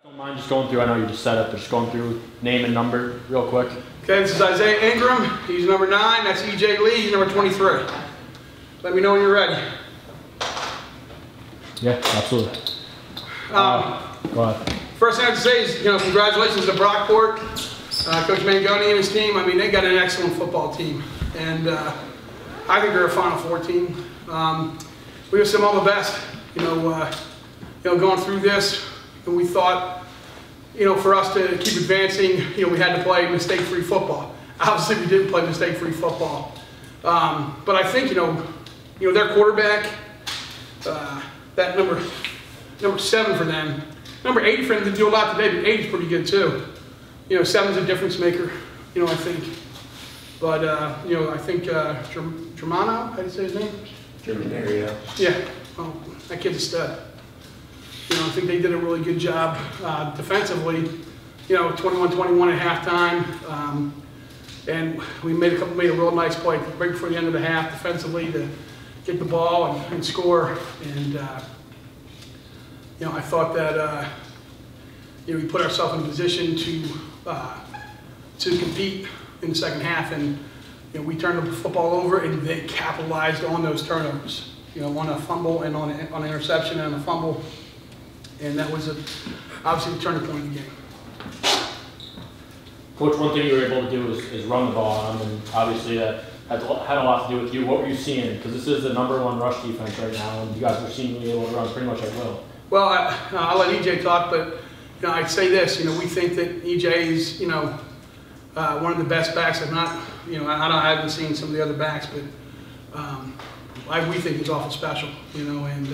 Don't mind just going through, I know you just set up, but just going through name and number real quick. Okay, this is Isaiah Ingram. He's number 9. That's EJ Lee. He's number 23. Let me know when you're ready. Yeah, absolutely. Go ahead. First thing I have to say is, congratulations to Brockport, Coach Mangoni and his team. I mean, they got an excellent football team, and I think they're a Final Four team. We wish them all the best. Going through this, and we thought, for us to keep advancing, we had to play mistake-free football. Obviously, we didn't play mistake-free football, but I think their quarterback, that number 7 for them. Number 8 for him didn't do a lot today, but 8 is pretty good too. 7's a difference maker, I think. But, I think Germano, how do you say his name? Germanario. Yeah, well, that kid's a stud. I think they did a really good job defensively, 21-21 at halftime. And we made a real nice play right before the end of the half defensively to get the ball and score. And, I thought that we put ourselves in a position to compete in the second half, and we turned the football over, and they capitalized on those turnovers. On a fumble and on an interception and a fumble, and that was obviously the turning point of the game. Coach, one thing you were able to do is run the ball on them, and obviously that had a lot to do with you. What were you seeing? Because this is the #1 rush defense right now, and you guys were seemingly able to run pretty much at will. Well, I'll let EJ talk, but I'd say this. We think that EJ is one of the best backs. If not, I haven't seen some of the other backs, but we think he's awful special. And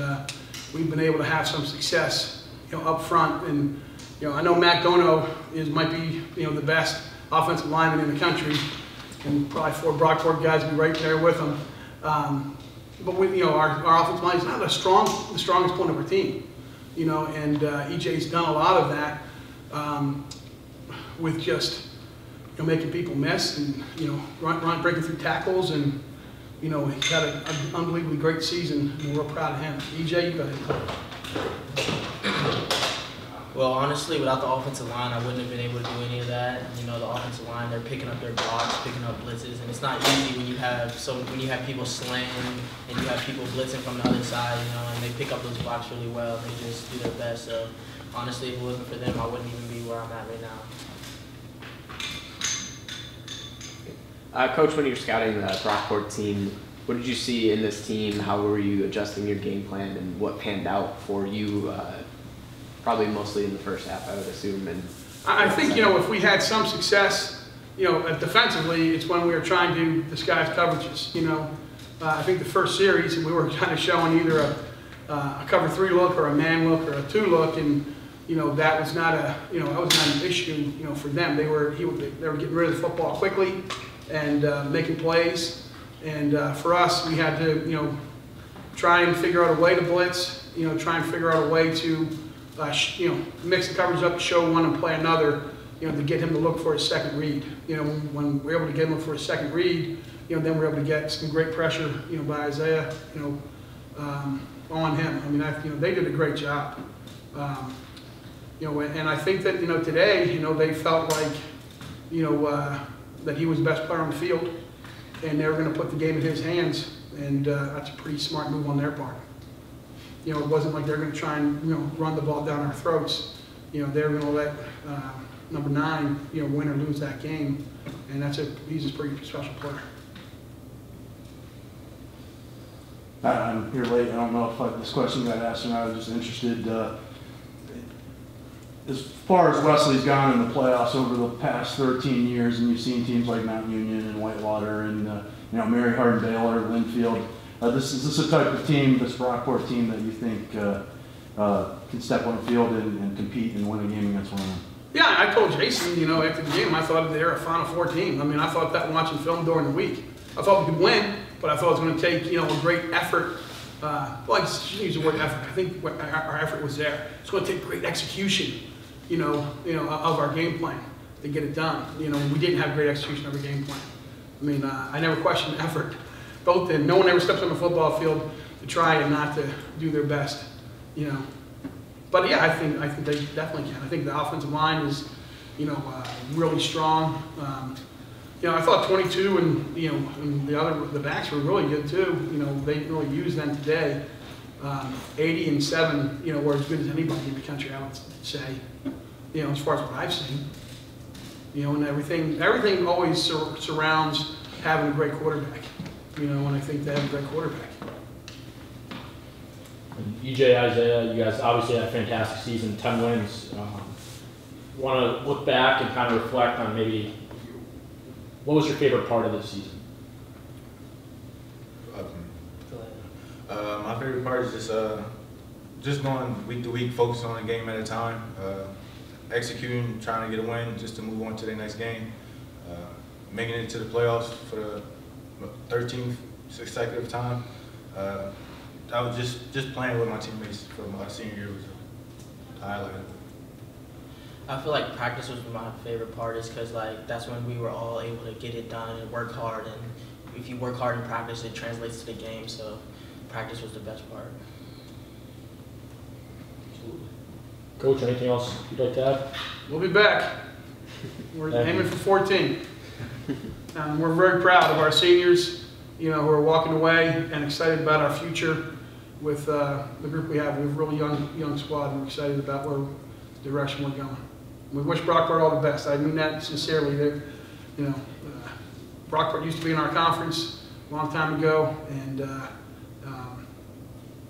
we've been able to have some success, up front. And I know Matt Gono might be the best offensive lineman in the country, and probably 4 Brockport guys will be right there with him. But our offensive line is not the strongest point of our team. And EJ's done a lot of that with just making people miss and breaking through tackles, and he had an unbelievably great season, and we're real proud of him. EJ, you go ahead. Well, honestly, without the offensive line, I wouldn't have been able to do any of that. The offensive line, they're picking up their blocks, picking up blitzes, and it's not easy when you have people slaying and you have people blitzing from the other side, and they pick up those blocks really well. They just do their best. So, honestly, if it wasn't for them, I wouldn't even be where I'm at right now. Coach, when you were scouting the Brockport team, what did you see in this team? How were you adjusting your game plan, and what panned out for you? Probably mostly in the first half, I would assume. And I think if we had some success, defensively, it's when we were trying to disguise coverages. I think the first series we were kind of showing either a cover 3 look or a man look or a 2 look, and that was not an issue for them. They were getting rid of the football quickly and making plays, and for us, we had to try and figure out a way to blitz. Try and figure out a way to mix the coverage up, show one and play another, to get him to look for his second read. When we're able to get him for his second read, then we're able to get some great pressure, by Isaiah, on him. I mean, they did a great job. And I think that, today, they felt like, that he was the best player on the field, and they were going to put the game in his hands, and that's a pretty smart move on their part. It wasn't like they're going to try and run the ball down our throats. They were going to let number 9 win or lose that game, and he's a pretty special player. I'm here late. I don't know if this question got asked or not. I was just interested. As far as Wesley's gone in the playoffs over the past 13 years, and you've seen teams like Mount Union and Whitewater and Mary Hardin Baylor, Linfield. Is this a type of team, this Brockport team, that you think can step on the field and compete and win a game against one of them? Yeah, I told Jason, after the game, I thought they were a Final Four team. I mean, I thought that watching film during the week. I thought we could win, but I thought it was going to take, a great effort. Well, I just use the word effort. I think our effort was there. It's going to take great execution, of our game plan to get it done. We didn't have great execution of our game plan. I mean, I never questioned effort. Both in, no one ever steps on the football field to try and not to do their best, But yeah, I think they definitely can. I think the offensive line is, really strong. I thought 22 and the backs were really good too. They didn't really use them today. 80 and 7, were as good as anybody in the country, I would say. As far as what I've seen. And everything always surrounds having a great quarterback. And I think they have a great quarterback. EJ, Isaiah, you guys obviously had a fantastic season, 10 wins. Want to look back and kind of reflect on maybe what was your favorite part of this season? My favorite part is just going week to week, focusing on a game at a time, executing, trying to get a win just to move on to the next game, making it to the playoffs for the 13th consecutive time. I was just playing with my teammates for my senior year was a highlight. I feel like practice was my favorite part, is because that's when we were all able to get it done and work hard. And if you work hard in practice, it translates to the game. So practice was the best part. Absolutely. Coach, anything else you'd like to add? We'll be back. We're aiming for 14. We're very proud of our seniors, who are walking away and excited about our future with the group we have. We have a really young squad, and we're excited about the direction we're going. We wish Brockport all the best. I mean that sincerely. Brockport used to be in our conference a long time ago, and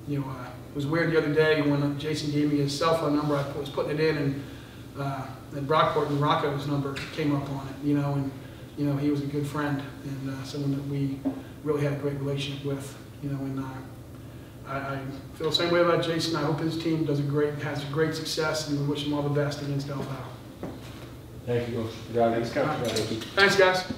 it was weird the other day when Jason gave me his cell phone number. I was putting it in, and Brockport and Rocco's number came up on it. And he was a good friend and someone that we really had a great relationship with. And I feel the same way about Jason. I hope his team has great success, and we wish him all the best against Ohio. Thank you, Coach. Thanks, Coach. Thanks, guys.